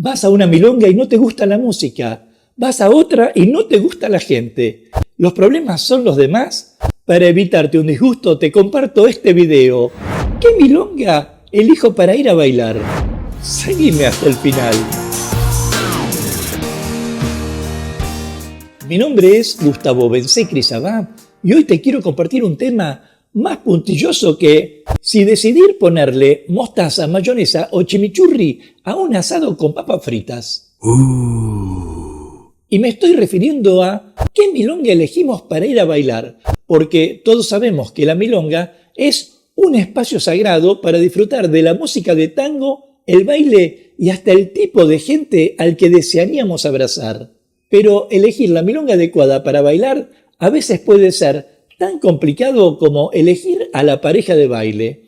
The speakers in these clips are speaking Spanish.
Vas a una milonga y no te gusta la música. Vas a otra y no te gusta la gente. ¿Los problemas son los demás? Para evitarte un disgusto te comparto este video. ¿Qué milonga elijo para ir a bailar? Seguime hasta el final. Mi nombre es Gustavo Bencé-Crisabá y hoy te quiero compartir un tema más puntilloso que si decidir ponerle mostaza, mayonesa o chimichurri a un asado con papas fritas. Y me estoy refiriendo a ¿qué milonga elegimos para ir a bailar? Porque todos sabemos que la milonga es un espacio sagrado para disfrutar de la música de tango, el baile y hasta el tipo de gente al que desearíamos abrazar. Pero elegir la milonga adecuada para bailar a veces puede ser tan complicado como elegir a la pareja de baile.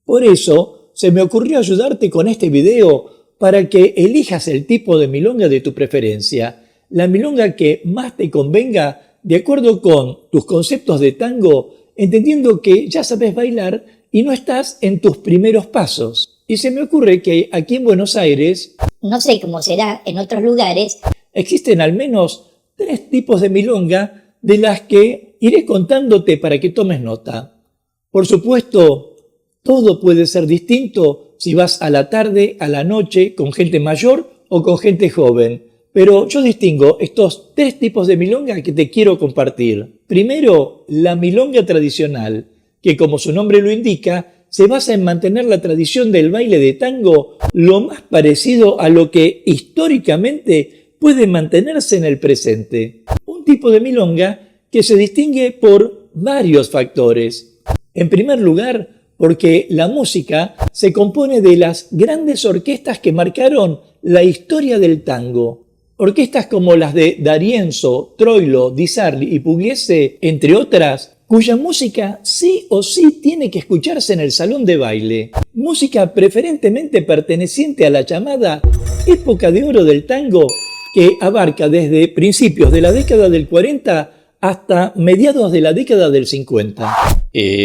Por eso se me ocurrió ayudarte con este video para que elijas el tipo de milonga de tu preferencia, la milonga que más te convenga de acuerdo con tus conceptos de tango, entendiendo que ya sabes bailar y no estás en tus primeros pasos. Y se me ocurre que aquí en Buenos Aires, no sé cómo será en otros lugares, existen al menos 3 tipos de milonga de las que iré contándote para que tomes nota. Por supuesto, todo puede ser distinto si vas a la tarde, a la noche, con gente mayor o con gente joven. Pero yo distingo estos 3 tipos de milonga que te quiero compartir. Primero, la milonga tradicional, que como su nombre lo indica, se basa en mantener la tradición del baile de tango lo más parecido a lo que históricamente puede mantenerse en el presente. Un tipo de milonga que se distingue por varios factores. En primer lugar, porque la música se compone de las grandes orquestas que marcaron la historia del tango. Orquestas como las de D'Arienzo, Troilo, Di Sarli y Pugliese, entre otras, cuya música sí o sí tiene que escucharse en el salón de baile. Música preferentemente perteneciente a la llamada época de oro del tango, que abarca desde principios de la década del 40 hasta mediados de la década del 50.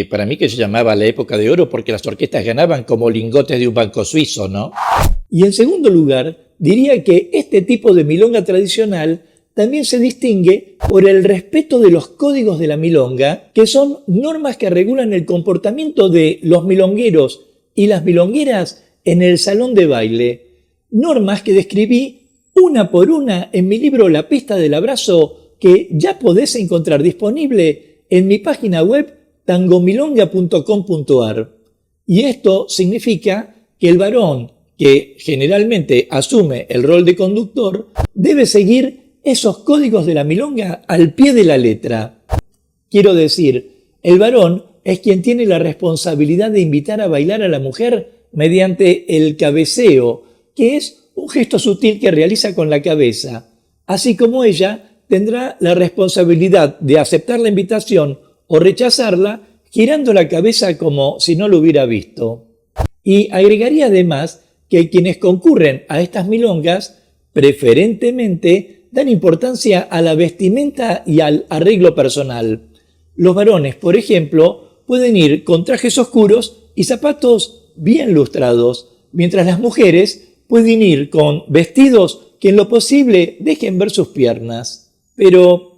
Para mí que se llamaba la época de oro porque las orquestas ganaban como lingotes de un banco suizo, ¿no? Y en segundo lugar, diría que este tipo de milonga tradicional también se distingue por el respeto de los códigos de la milonga, que son normas que regulan el comportamiento de los milongueros y las milongueras en el salón de baile. Normas que describí una por una en mi libro La pista del abrazo, que ya podés encontrar disponible en mi página web tangomilonga.com.ar. Y esto significa que el varón, que generalmente asume el rol de conductor, debe seguir esos códigos de la milonga al pie de la letra. Quiero decir, el varón es quien tiene la responsabilidad de invitar a bailar a la mujer mediante el cabeceo, que es un gesto sutil que realiza con la cabeza, así como ella tendrá la responsabilidad de aceptar la invitación o rechazarla girando la cabeza como si no lo hubiera visto. Y agregaría además que quienes concurren a estas milongas preferentemente dan importancia a la vestimenta y al arreglo personal. Los varones, por ejemplo, pueden ir con trajes oscuros y zapatos bien lustrados, mientras las mujeres pueden ir con vestidos que en lo posible dejen ver sus piernas. Pero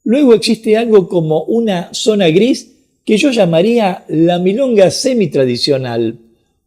luego existe algo como una zona gris que yo llamaría la milonga semitradicional,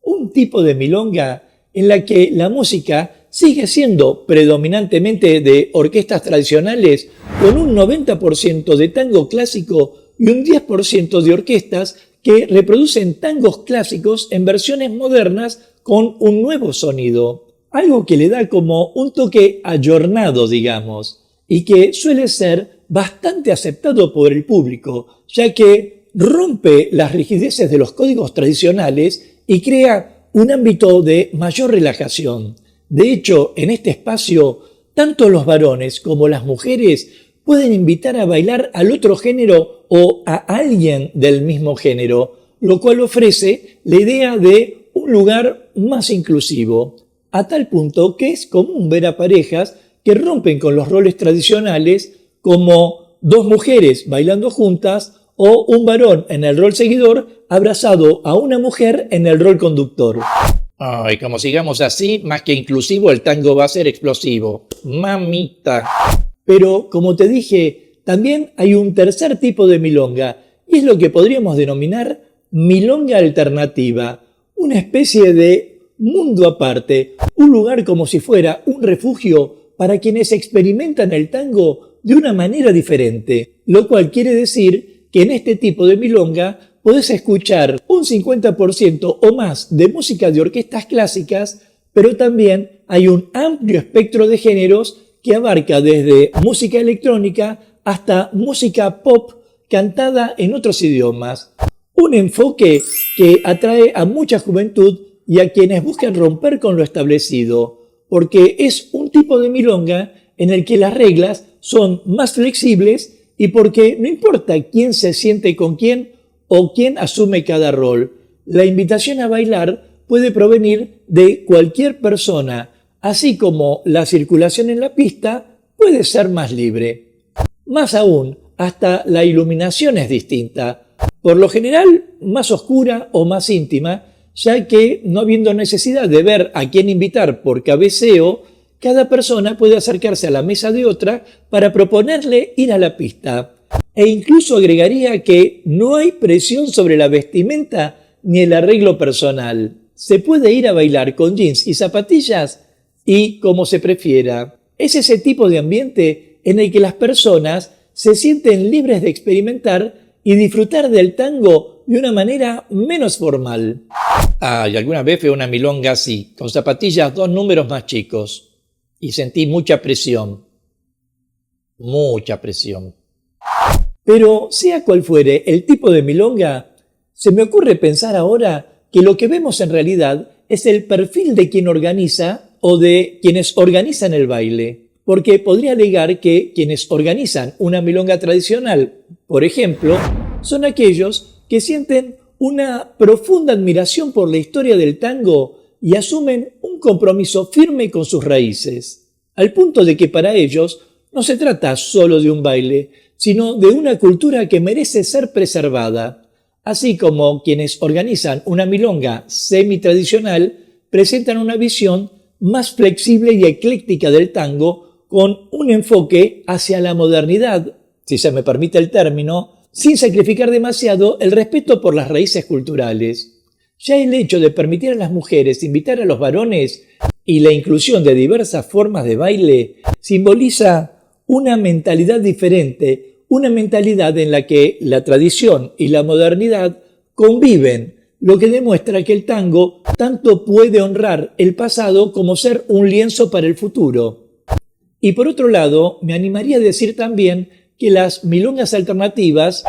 un tipo de milonga en la que la música sigue siendo predominantemente de orquestas tradicionales con un 90% de tango clásico y un 10% de orquestas que reproducen tangos clásicos en versiones modernas con un nuevo sonido. Algo que le da como un toque ayornado, digamos, y que suele ser bastante aceptado por el público, ya que rompe las rigideces de los códigos tradicionales y crea un ámbito de mayor relajación. De hecho, en este espacio, tanto los varones como las mujeres pueden invitar a bailar al otro género o a alguien del mismo género, lo cual ofrece la idea de un lugar más inclusivo, a tal punto que es común ver a parejas que rompen con los roles tradicionales como 2 mujeres bailando juntas o un varón en el rol seguidor abrazado a una mujer en el rol conductor. Ay, como sigamos así, más que inclusivo, el tango va a ser explosivo. Mamita. Pero, como te dije, también hay un tercer tipo de milonga, y es lo que podríamos denominar milonga alternativa, una especie de mundo aparte, un lugar como si fuera un refugio para quienes experimentan el tango de una manera diferente, lo cual quiere decir que en este tipo de milonga podés escuchar un 50% o más de música de orquestas clásicas, pero también hay un amplio espectro de géneros que abarca desde música electrónica hasta música pop cantada en otros idiomas. Un enfoque que atrae a mucha juventud y a quienes buscan romper con lo establecido, porque es un tipo de milonga en el que las reglas son más flexibles y porque no importa quién se siente con quién o quién asume cada rol, la invitación a bailar puede provenir de cualquier persona, así como la circulación en la pista puede ser más libre. Más aún, hasta la iluminación es distinta, por lo general más oscura o más íntima, ya que no habiendo necesidad de ver a quién invitar por cabeceo, cada persona puede acercarse a la mesa de otra para proponerle ir a la pista. E incluso agregaría que no hay presión sobre la vestimenta ni el arreglo personal. Se puede ir a bailar con jeans y zapatillas y como se prefiera. Es ese tipo de ambiente en el que las personas se sienten libres de experimentar y disfrutar del tango de una manera menos formal. Y alguna vez fue una milonga así, con zapatillas 2 números más chicos. Y sentí mucha presión. Mucha presión. Pero sea cual fuere el tipo de milonga, se me ocurre pensar ahora que lo que vemos en realidad es el perfil de quien organiza o de quienes organizan el baile. Porque podría alegar que quienes organizan una milonga tradicional, por ejemplo, son aquellos que sienten una profunda admiración por la historia del tango y asumen un compromiso firme con sus raíces, al punto de que para ellos no se trata solo de un baile, sino de una cultura que merece ser preservada, así como quienes organizan una milonga semi-tradicional presentan una visión más flexible y ecléctica del tango con un enfoque hacia la modernidad, si se me permite el término, sin sacrificar demasiado el respeto por las raíces culturales. Ya el hecho de permitir a las mujeres invitar a los varones y la inclusión de diversas formas de baile simboliza una mentalidad diferente, una mentalidad en la que la tradición y la modernidad conviven, lo que demuestra que el tango tanto puede honrar el pasado como ser un lienzo para el futuro. Y por otro lado, me animaría a decir también que las milongas alternativas,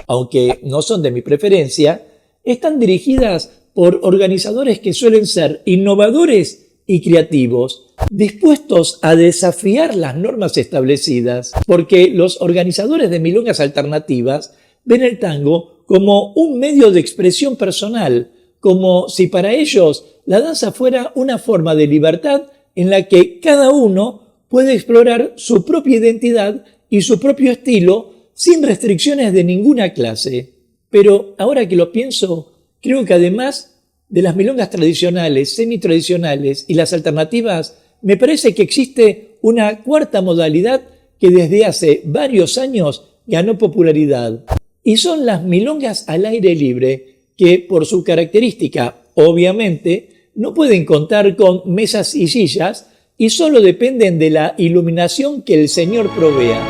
aunque no son de mi preferencia, están dirigidas por organizadores que suelen ser innovadores y creativos, dispuestos a desafiar las normas establecidas, porque los organizadores de milongas alternativas ven el tango como un medio de expresión personal, como si para ellos la danza fuera una forma de libertad en la que cada uno puede explorar su propia identidad y su propio estilo sin restricciones de ninguna clase. Pero ahora que lo pienso, creo que además de las milongas tradicionales, semitradicionales y las alternativas, me parece que existe una cuarta modalidad que desde hace varios años ganó popularidad. Y son las milongas al aire libre, que por su característica, obviamente, no pueden contar con mesas y sillas y solo dependen de la iluminación que el Señor provea.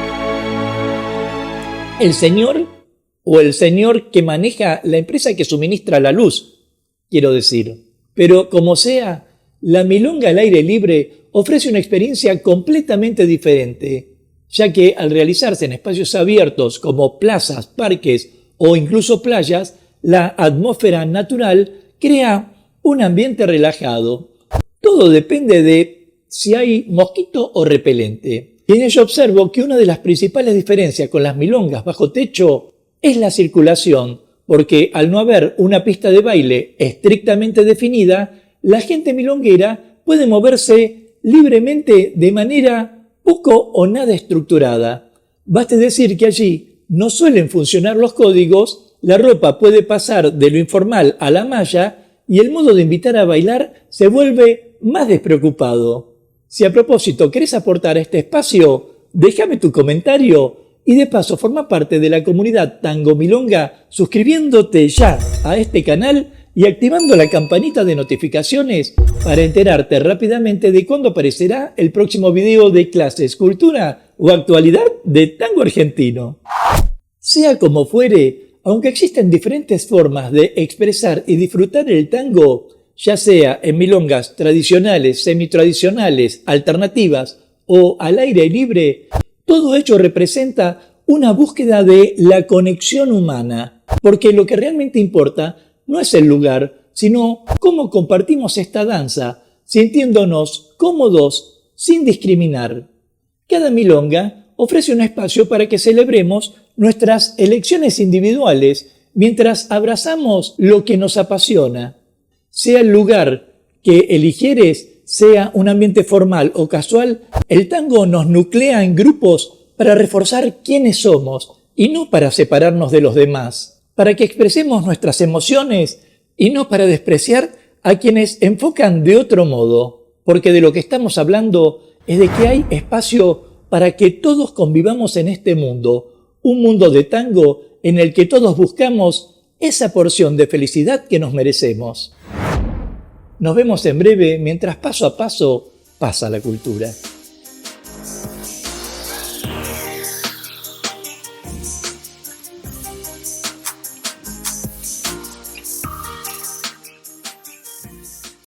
El Señor o el Señor que maneja la empresa que suministra la luz, quiero decir. Pero como sea, la milonga al aire libre ofrece una experiencia completamente diferente, ya que al realizarse en espacios abiertos como plazas, parques o incluso playas, la atmósfera natural crea un ambiente relajado. Todo depende de si hay mosquito o repelente. Y en ello observo que una de las principales diferencias con las milongas bajo techo es la circulación, porque al no haber una pista de baile estrictamente definida, la gente milonguera puede moverse libremente de manera poco o nada estructurada. Baste decir que allí no suelen funcionar los códigos, la ropa puede pasar de lo informal a la malla y el modo de invitar a bailar se vuelve más despreocupado. Si a propósito querés aportar a este espacio, déjame tu comentario y de paso forma parte de la comunidad Tango Milonga suscribiéndote ya a este canal y activando la campanita de notificaciones para enterarte rápidamente de cuándo aparecerá el próximo video de clases, cultura o actualidad de tango argentino. Sea como fuere, aunque existen diferentes formas de expresar y disfrutar el tango, ya sea en milongas tradicionales, semitradicionales, alternativas o al aire libre, todo ello representa una búsqueda de la conexión humana, porque lo que realmente importa no es el lugar, sino cómo compartimos esta danza, sintiéndonos cómodos sin discriminar. Cada milonga ofrece un espacio para que celebremos nuestras elecciones individuales mientras abrazamos lo que nos apasiona. Sea el lugar que eligieres, sea un ambiente formal o casual, el tango nos nuclea en grupos para reforzar quiénes somos y no para separarnos de los demás, para que expresemos nuestras emociones y no para despreciar a quienes enfocan de otro modo, porque de lo que estamos hablando es de que hay espacio para que todos convivamos en este mundo, un mundo de tango en el que todos buscamos esa porción de felicidad que nos merecemos. Nos vemos en breve mientras paso a paso pasa la cultura.